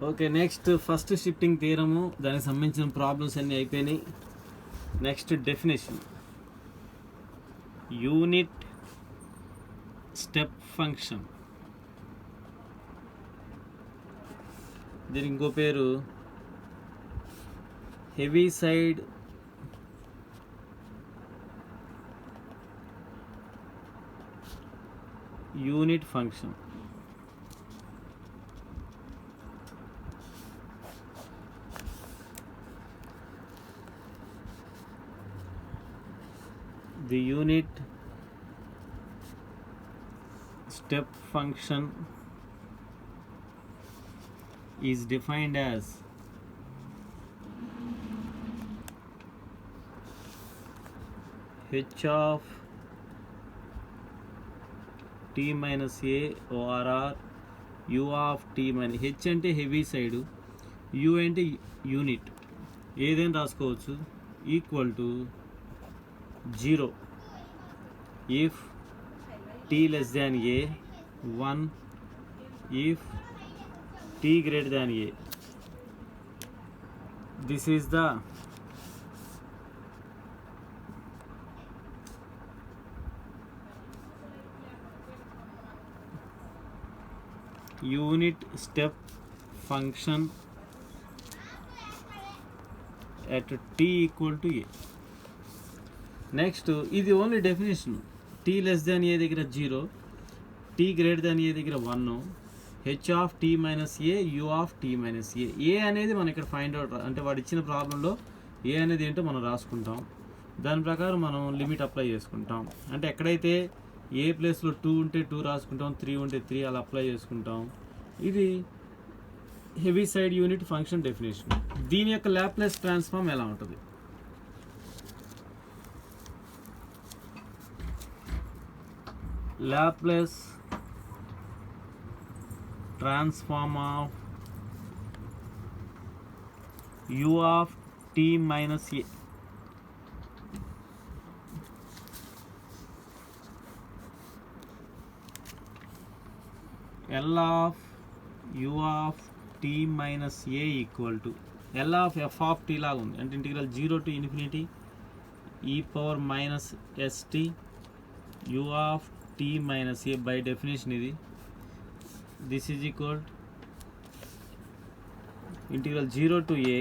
Okay, next first shifting థియరము, దానికి సంబంధించిన problems అన్నీ అయిపోయినాయి. Next definition, unit step function, దీనికి ఇంకో పేరు heavy side unit function. The unit step function is defined as h of t minus a or u of t minus h అంటే heavy side, u అంటే unit, ఏదైనా రాసుకోవచ్చు, equal to 0 if t less than a, 1 if t greater than a. This is the unit step function at t equal to a. Next ఇది only definition. T less than a దగ్గర 0, t greater than a దగ్గర 1, h of tea minus a, u of tea minus a. A అనేది మనం ఇక్కడ find out, అంటే వాడు ఇచ్చిన ప్రాబ్లంలో ఏ అనేది ఏంటో మనం రాసుకుంటాం, దాని ప్రకారం మనం లిమిట్ అప్లై చేసుకుంటాం. అంటే ఎక్కడైతే ఏ ప్లేస్లో 2 ఉంటే 2 రాసుకుంటాం, 3 ఉంటే 3 అలా అప్లై చేసుకుంటాం. ఇది heavy side unit function definition. దీని యొక్క లాప్లేస్ ట్రాన్స్ఫార్మ్ ఎలా ఉంటుంది? Laplace transform of u of t minus a. L of u of t minus a equal to L of f of t లాగా ఉంది, అంటే integral 0 to infinity e power minus st u of t minus a by definition ఇది. This is equal integral 0 to a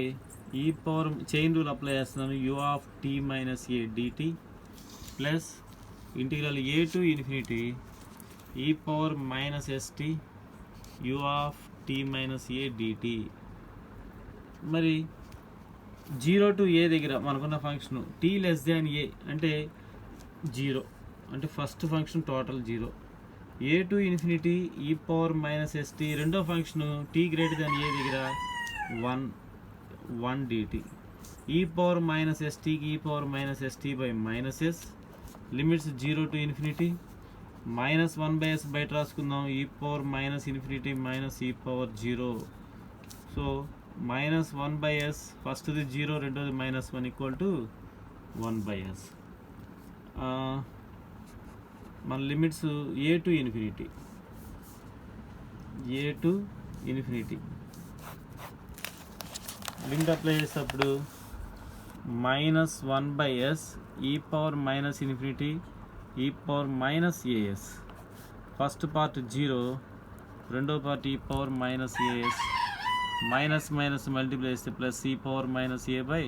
e power chain rule apply చేస్తున్నాను, u of t minus a dt plus integral a to infinity e power minus st u of t minus a dt. మరి 0 to a దగ్గర మనకున్న function t less than a అంటే 0, అంటే first function total 0, a to infinity e power minus st, రెండో function t greater than a దగ్గర 1 dt, e power minus ఎస్టీకి e power minus st by minus s, limits 0 to infinity, minus 1 by s బయట రాసుకుందాం, e power minus infinity minus e power 0. So minus 1 by s, ఫస్ట్ది 0, రెండోది minus 1 equal to 1 by s. మన limits a to infinity, a to infinity limit apply చేసేటప్పుడు minus 1 by s e power minus infinity e power minus a s, first part 0, రెండో part e power minus a s, minus minus multiply చేస్తే plus e power minus a by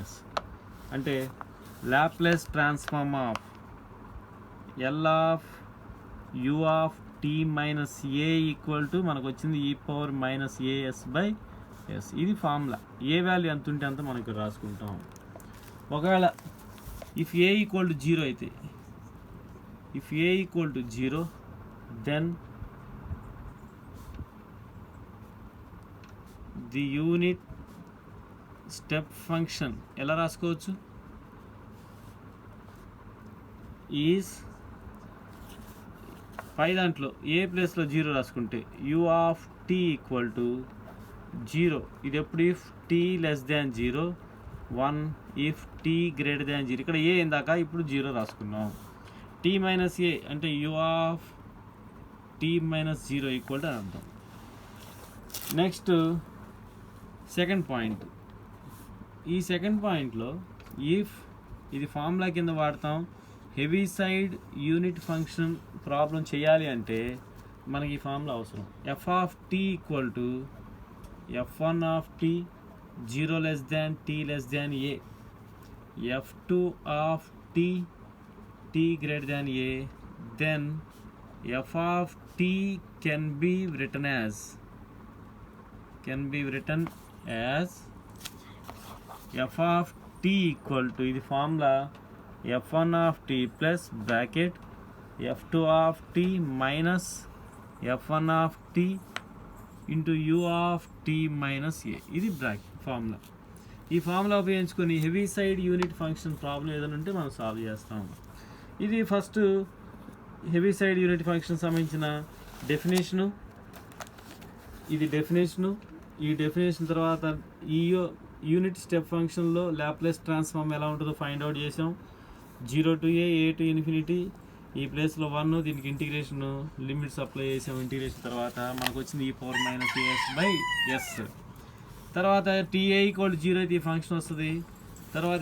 s. అంటే Laplace transform of L of u of t minus a equal to మనకు వచ్చింది e power minus a s by yes. ఇది formula, ఏ value ఎంత ఉంటే అంత మనకు రాసుకుంటాం. ఒకవేళ ఇఫ్ ఏ ఈక్వల్ టు 0 అయితే, if a equal to 0 then the unit step function ఎలా రాసుకోవచ్చు? ఈజ్ పై దాంట్లో ఏ ప్లేస్లో 0 రాసుకుంటే u of t equal to 0. ఇది ఎప్పుడు if t less than 0, 1 if t greater than 0. ఇక్కడ ఏ ఇందాక, ఇప్పుడు 0 రాసుకున్నాం. t మైనస్ ఏ అంటే u of t minus 0 equal to అని అర్థం. నెక్స్ట్ సెకండ్ పాయింట్, ఈ సెకండ్ పాయింట్లో ఇఫ్ ఇది ఫార్ములా కింద వాడతాం, Heaviside unit function problem చేయాలి అంటే మనకి ఈ ఫార్ములా అవసరం. F of tea equal to f1 of t 0 less than t less than a, f2 of t t greater than a, then f of t can be written as f of t equal to ఇది formula f1 of t plus bracket f2 of t minus f1 of t into u of t minus a, ఇది bracket formula. ఈ formula ఉపయోగించుకొని heavy side unit function problem ఏదైనా ఉంటే మనం solve చేస్తాం. ఇది first heavy side unit function సంబంధించిన definition, ఇది డెఫినేషను. ఈ డెఫినేషన్ తర్వాత ఈ యూనిట్ స్టెప్ ఫంక్షన్లో లాప్లేస్ ట్రాన్స్ఫార్మ్ ఎలా ఉంటుందో ఫైండ్ అవుట్ చేసాం. 0 to a, a to infinity, ఈ ప్లేస్లో 1, దీనికి ఇంటిగ్రేషన్ లిమిట్స్ అప్లై చేసాం. ఇంటిగ్రేషన్ తర్వాత మనకు వచ్చింది e⁻−as/s. తర్వాత TA = 0 అయితే ఈ ఫంక్షన్ వస్తుంది. తర్వాత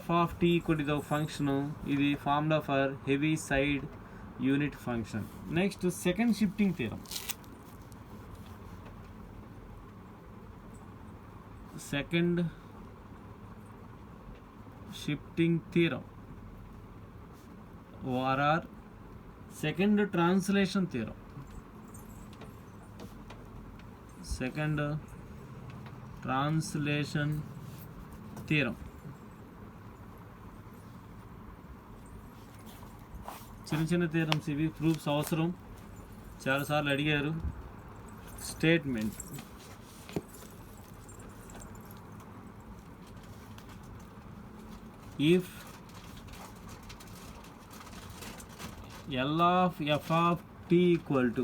f ఆఫ్ t ఇది ఒక ఫంక్షను. ఇది formula for heavy side unit function. Next second shifting theorem. Second shifting theorem ORR, second translation theorem. Second translation theorem చిన్న థియరమ్స్ ఇవి. ప్రూఫ్స్ అవసరం, చాలాసార్లు అడిగారు. Statement if L of f of t equal to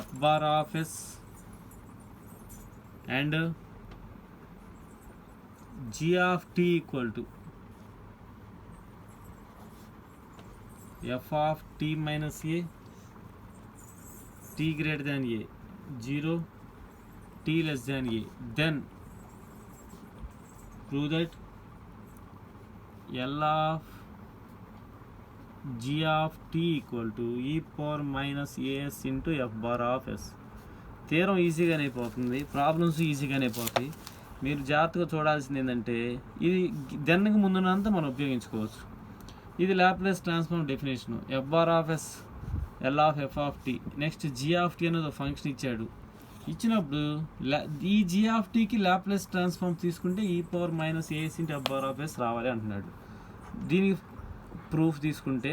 f bar of s and g of t equal to f of t minus a, t greater than a, 0 t less than a, then prove that L of g of t equal to e⁻−as into f bar of s. Theorem ఈజీగానే అయిపోతుంది, problems ఈజీగానే అయిపోతాయి. మీరు జాగ్రత్తగా చూడాల్సింది ఏంటంటే ఇది దెన్కి ముందునంతా మనం ఉపయోగించుకోవచ్చు. ఇది Laplace transform definition. F bar of s, L of F of t, next g of t అనేది ఒక ఫంక్షన్ ఇచ్చాడు. ఇచ్చినప్పుడు ఈ జీ ఆఫ్ టీకి లాప్లేస్ ట్రాన్స్ఫార్మ్ తీసుకుంటే e⁻−as into f bar of s రావాలి అంటున్నాడు. దీనికి ప్రూఫ్ తీసుకుంటే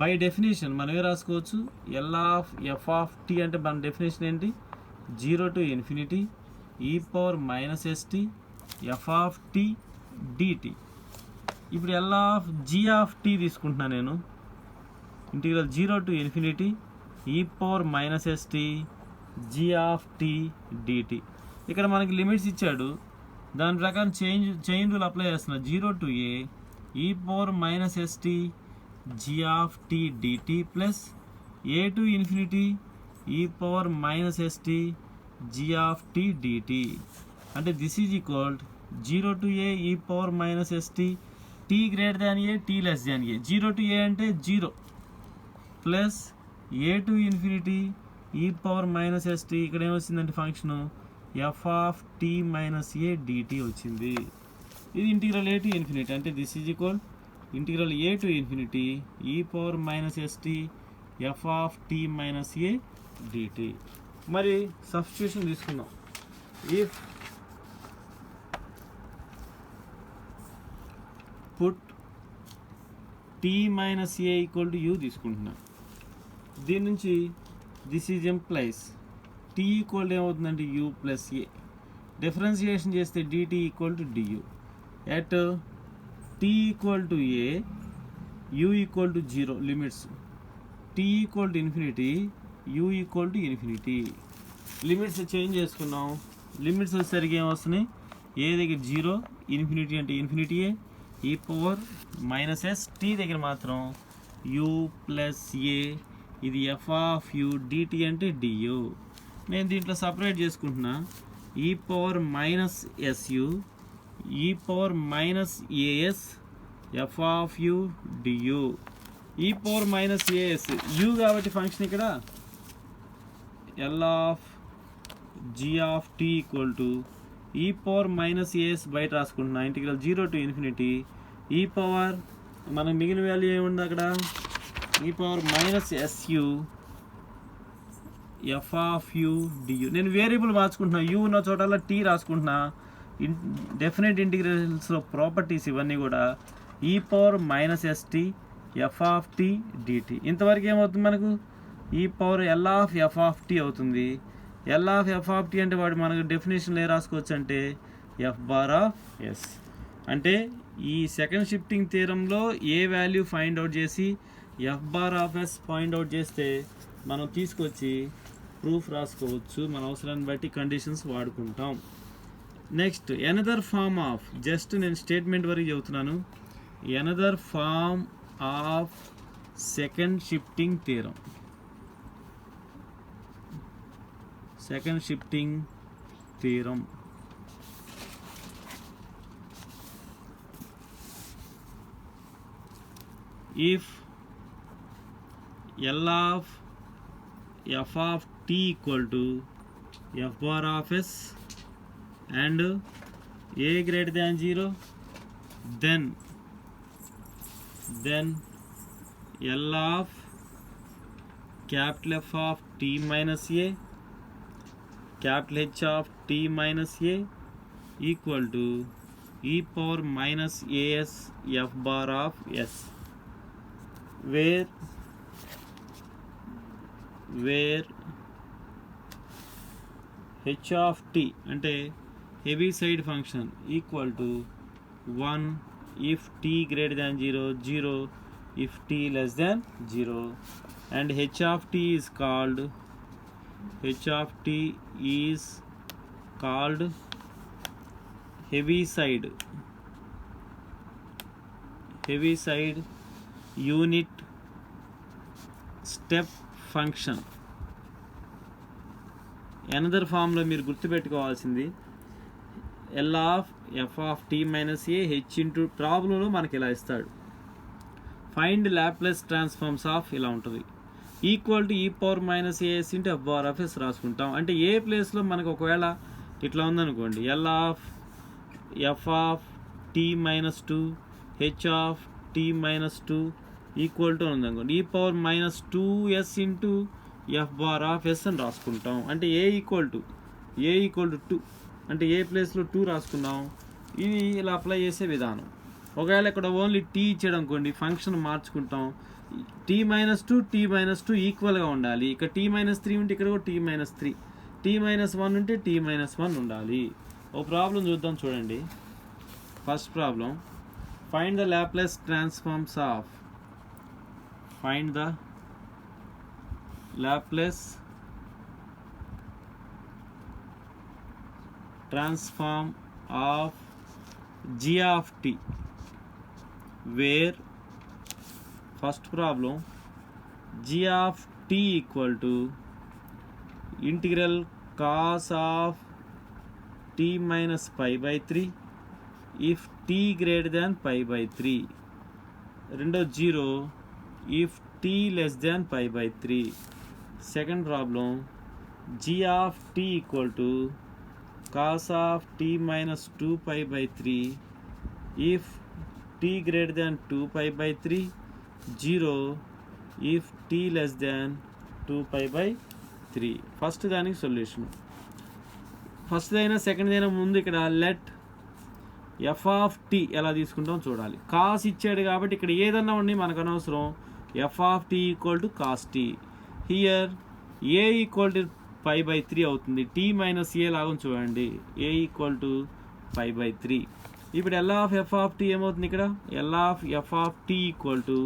బై డెఫినేషన్ మనమే రాసుకోవచ్చు. L of F of tea అంటే మన డెఫినేషన్ ఏంటి? 0 to infinity e⁻−st f of t dt. ఇప్పుడు L of G of T తీసుకుంటున్నాను నేను. Integral 0 to infinity e⁻−st g of t dt. ఇక్కడ మనకి లిమిట్స్ ఇచ్చాడు, దాని ప్రకారం చైన్ రూల్ అప్లై చేస్తున్నా. 0 to a e⁻−st g of t dt plus a to infinity e⁻−st g of t dt. అంటే this is equal 0 to a e⁻−st t greater than a, t less than a. 0 to a అంటే 0 plus a to infinity e⁻−st, ఇక్కడ ఏమొచ్చిందంటే function f of t minus a dt వచ్చింది. ఇది integral a to infinity, అంటే this is equal integral a to infinity e⁻−st f of t minus a dt. మరి substitution తీసుకుందాం. If put t minus a equal to u తీసుకుంటున్నాం. దీని నుంచి this is implies t equal ఏమవుతుందంటే u plus a. Differentiation చేస్తే dt equal to du. At t equal to a, u equal to 0 limits. t equal to infinity, u equal to infinity. Limits change చేసుకున్నాం. Limits వచ్చేసరికి ఏమొస్తున్నాయి? a దగ్గర 0, infinity అంటే ఇన్ఫినిటీయే, e⁻−s, t దగ్గర మాత్రం u plus a ఇది F of U DT అంటే DU. నేను దీంట్లో సపరేట్ చేసుకుంటున్నా. E power minus SU E power minus as F of you DU. E power minus AS U కాబట్టి ఫంక్షన్ ఇక్కడ L of G of tea equal to ఈ power minus AS బయట రాసుకుంటున్నా. Integral 0 to ∞ ఈ power మనకు మిగిలిన value ఏముంది అక్కడ, e power minus s u f of you d u. నేను వేరియబుల్ మార్చుకుంటున్నా, యూ ఉన్న చోటల్లో టీ రాసుకుంటున్నా. డెఫినెట్ ఇంటిగ్రేషన్స్లో ప్రాపర్టీస్ ఇవన్నీ కూడా. E power minus s t f of t d t. ఇంతవరకు ఏమవుతుంది మనకు, e power L of F of t అవుతుంది. L of F of tea అంటే వాడు మనకు డెఫినేషన్లో ఏ రాసుకోవచ్చు అంటే ఎఫ్ బార్ ఆఫ్ ఎస్. అంటే ఈ సెకండ్ షిఫ్టింగ్ థియరంలో ఏ వాల్యూ ఫైండ్ అవుట్ చేసి F bar of S find out చేస్తే మనం తీసుకొచ్చి ప్రూఫ్ రాసుకోవచ్చు. మన అవసరాన్ని బట్టి కండిషన్స్ వాడుకుంటాం. Next another form of, just నేను స్టేట్మెంట్ వరకు చెబుతున్నాను. Another form of second shifting theorem. Second shifting theorem if L of f of t equal to f bar of s and a greater than 0, then L of capital F of t minus a capital H of t minus a equal to e power minus as f bar of s, where h of t అంటే heavy side function equal to 1 if t greater than 0, 0 if t less than 0, and h of t is called heavy side unit step function. Another ఫామ్లో మీరు గుర్తుపెట్టుకోవాల్సింది L of F of tea minus A H into ప్రాబ్లంలో మనకి ఇలా ఇస్తాడు. Find Laplace transforms of ఇలా ఉంటుంది. Equal to ఈ power minus AS into F bar of S రాసుకుంటాం. అంటే ఏ ప్లేస్లో మనకు ఒకవేళ ఇట్లా ఉందనుకోండి, L of F of tea minus 2 H of tea minus 2 equal to ఉందనుకోండి, E power minus 2s into F bar of S అని రాసుకుంటాం. అంటే ఏ ఈక్వల్ టు 2 అంటే ఏ ప్లేస్లో 2 రాసుకున్నాం. ఇది ఇలా అప్లై చేసే విధానం. ఒకవేళ ఇక్కడ ఓన్లీ టీ ఇచ్చాడు అనుకోండి, ఫంక్షన్ మార్చుకుంటాం. టీ మైనస్ 2 ఈక్వల్గా ఉండాలి. ఇక్కడ టీ మైనస్ 3 ఉంటే ఇక్కడ కూడా టీ మైనస్ 3, టీ మైనస్ 1 ఉంటే టీ మైనస్ 1 ఉండాలి. ఒక ప్రాబ్లం చూద్దాం చూడండి. First problem, find the Laplace transforms of transform of g of t, where first problem g of t equal to integral cos of t minus pi by 3 if t greater than pi by 3. రెండో 0 if t less than pi by 3. Second problem, g of t equal to cos of t minus 2 pi by 3 if t greater than 2 pi by 3. 0 if t less than 2 pi by 3. First దానికి solution. First అయినా second అయినా ముందు ఇక్కడ let f of tea ఎలా తీసుకుంటాం చూడాలి. Cos ఇచ్చాడు కాబట్టి ఇక్కడ ఏదన్నా ఉండి మనకు అనవసరం. F of tea equal to cos T. Here A equal to pi by 3 అవుతుంది. టీ మైనస్ ఏ లాగా చూడండి, A equal to pi by 3. ఇప్పుడు L of F of tea ఏమవుతుంది ఇక్కడ, L of F of tea equal to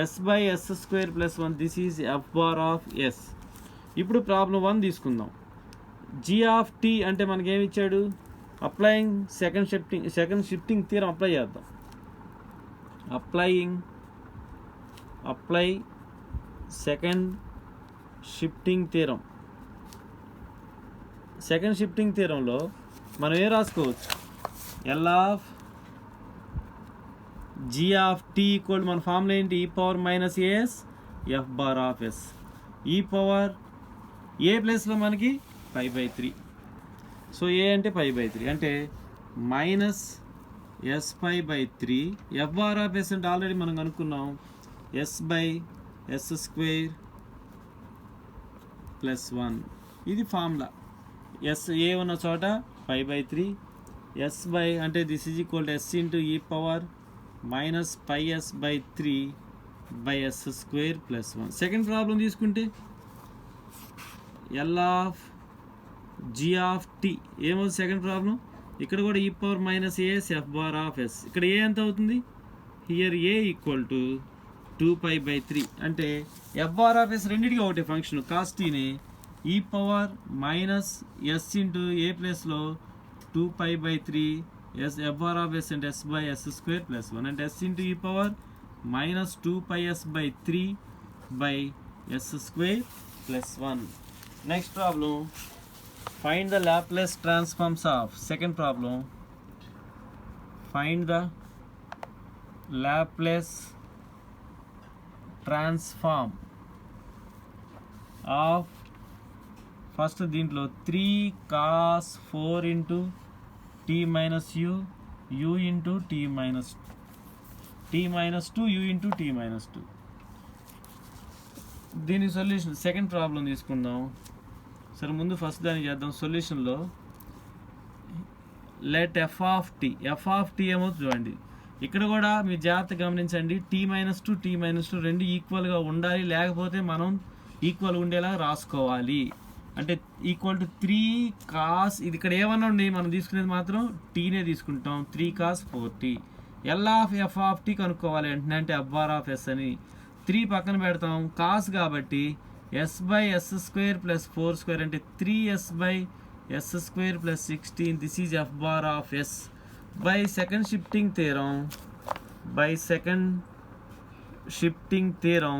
S by S square plus 1. This is F bar of S. ఇప్పుడు problem 1 తీసుకుందాం. G of tea అంటే మనకేమి ఇచ్చాడు, applying second shifting theorem apply చేద్దాం. Apply second shifting theorem. Second shifting థీరంలో మనం ఏం రాసుకోవచ్చు, L of G of tea equal మన ఫార్ములా ఏంటి, e power minus as f bar of s. E power a ప్లేస్లో మనకి 5/3. సో ఏ అంటే 5/3 అంటే minus s 5/3 f bar of yes అంటే ఆల్రెడీ మనం కనుక్కున్నాం s/s² + 1. ఇది ఫార్ములా. ఎస్ ఏ ఉన్న చోట 5/3 ఎస్ బై అంటే this is equal to s into e power minus πs/3 by s² + 1. Second problem తీసుకుంటే L of G of tea ఏమవుతుంది second problem, ఇక్కడ కూడా e power minus as f bar of s. ఇక్కడ a ఎంత అవుతుంది, here A equal to 2π/3 అంటే F bar of yes రెండింటికి ఒకటే ఫంక్షన్ కాస్ టీని e power minus s into a ప్లేస్లో 2π/3 s f bar of yes అంటే s/s² + 1 అంటే s into e power minus 2πs/3 by s² + 1. Next problem, find the Laplace transforms of. Second problem, find the Laplace transform of first దీంట్లో 3 cos 4 into t minus u into t minus 2 u into t minus 2. దీని solution second problem తీసుకుందాం. సరే ముందు first దాన్ని చేద్దాం. సొల్యూషన్లో let f of tea ఏమవుతుంది చూడండి. ఇక్కడ కూడా మీరు జాగ్రత్త గమనించండి, t-2 t-2 రెండు ఈక్వల్గా ఉండాలి, లేకపోతే మనం ఈక్వల్ ఉండేలా రాసుకోవాలి. అంటే ఈక్వల్ టు 3 cos, ఇది ఇక్కడ ఏమన్నా ఉండి మనం తీసుకునేది మాత్రం టీనే తీసుకుంటాం, 3 cos 4t. L of F of T కనుక్కోవాలి వెంటనే అంటే ఎఫ్ బార్ ఆఫ్ ఎస్ అని 3 పక్కన పెడతాం, కాస్ కాబట్టి s/s² + 4² అంటే 3s/s² + 16. This is F bar of s. By second shifting theorem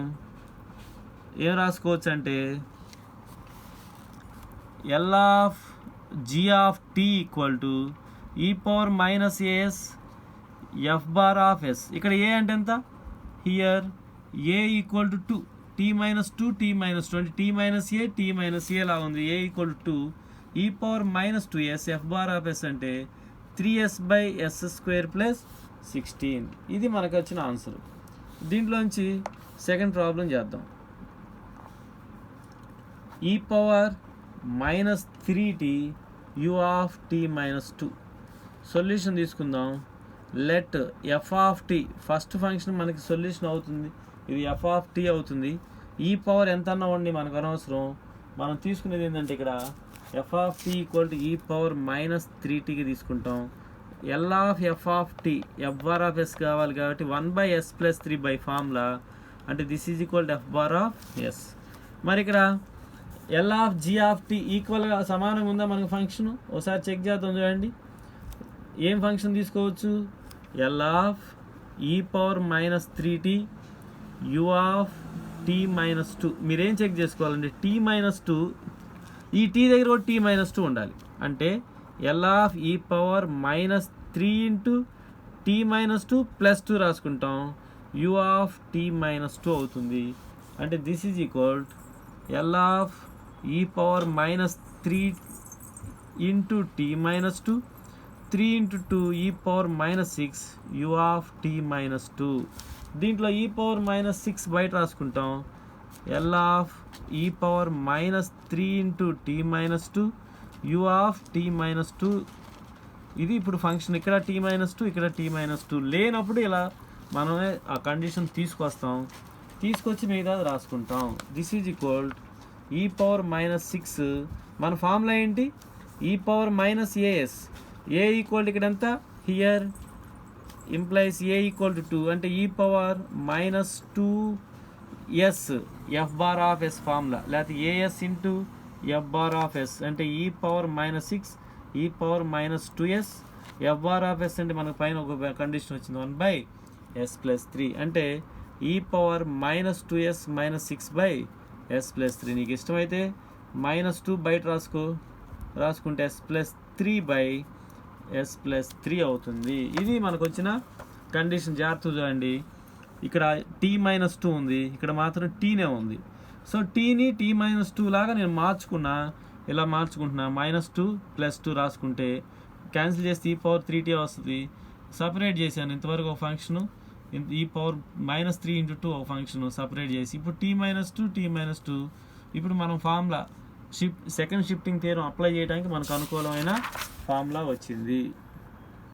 ఏం రాసుకోవచ్చు అంటే L of G of tea equal to ఈ power minus as f bar of s. ఇక్కడ ఏ అంటే ఎంత, here A equal to 2 t-2 t-2 అంటే t-a లాగా ఉంది. ఏ equal to 2 E power -2s F bar of yes అంటే 3s/s² + 16. ఇది మనకు వచ్చిన ఆన్సర్. దీంట్లోంచి సెకండ్ ప్రాబ్లం చేద్దాం. E power -3t u of t - 2. Solution తీసుకుందాం. Let f of t first function మనకి సొల్యూషన్ అవుతుంది, ఇది ఎఫ్ ఆఫ్ టీ అవుతుంది. ఈ పవర్ ఎంత అన్నా ఉండి మనకు అనవసరం, మనం తీసుకునేది ఏంటంటే ఇక్కడ F of tea equal to ఈ పవర్ -3tకి తీసుకుంటాం. L of F of T F bar of S కావాలి కాబట్టి 1/s + 3 బై ఫార్ములా అంటే this is equal to F bar of S. మరి ఇక్కడ L of G of T ఈక్వల్గా సమానంగా ఉందా మనకు ఫంక్షన్, ఒకసారి చెక్ చేద్దాం చూడండి. ఏం ఫంక్షన్ తీసుకోవచ్చు, ఎల్ ఆఫ్ ఈ power -3t u of t - 2. మీరేం చెక్ చేసుకోవాలంటే t - 2, ఈ t దగ్గర కూడా t - 2 ఉండాలి. అంటే ఎల్ ఆఫ్ ఈ పవర్ -3 ఇంటూ t - 2 + 2 రాసుకుంటాం, u ఆఫ్ t - 2 అవుతుంది. అంటే this is equal L of ఈ power -3 into t - 2 3 into 2 E power -6 u of t - 2. దీంట్లో ఈ పవర్ -6 బయట రాసుకుంటాం, ఎల్ ఆఫ్ ఈ power -3 into t - 2 u of t - 2. ఇది ఇప్పుడు ఫంక్షన్, ఇక్కడ t - 2 ఇక్కడ t - 2 లేనప్పుడు ఇలా మనమే ఆ కండిషన్ తీసుకొస్తాం, తీసుకొచ్చి మిగతాది రాసుకుంటాం. దిస్ ఈజ్ ఈక్వల్ ఈ పవర్ -6. మన ఫార్ములా ఏంటి, ఈ పవర్ -as. ఏ ఈక్వల్ ఇక్కడ ఎంత, here implies a equal to 2 అంటే e power -2s F bar of s formula, లేకపోతే a s into F bar of yes అంటే e power -6 e power -2s F bar of yes అంటే మనకు పైన ఒక condition వచ్చింది 1/s + 3 అంటే e power -2s - 6/s S plus 3. నీకు ఇష్టమైతే -2 బయట రాసుకుంటే ఎస్ ప్లస్ 3/s+3 అవుతుంది. ఇది మనకు వచ్చిన కండిషన్. జాగ్రత్త చూడండి, ఇక్కడ t-2 ఉంది, ఇక్కడ మాత్రం టీనే ఉంది. సో టీని t-2 లాగా నేను ఇలా మార్చుకుంటున్నా. -2 + 2 రాసుకుంటే క్యాన్సిల్ చేస్తే e⁻3t వస్తుంది. సపరేట్ చేశాను ఇంతవరకు ఒక ఫంక్షను, e⁻−3 × 2 ఒక ఫంక్షను సపరేట్ చేసి, ఇప్పుడు t-2 ఇప్పుడు మనం formula second shifting theorem apply చేయడానికి మనకు అనుకూలమైన ఫార్ములా వచ్చింది.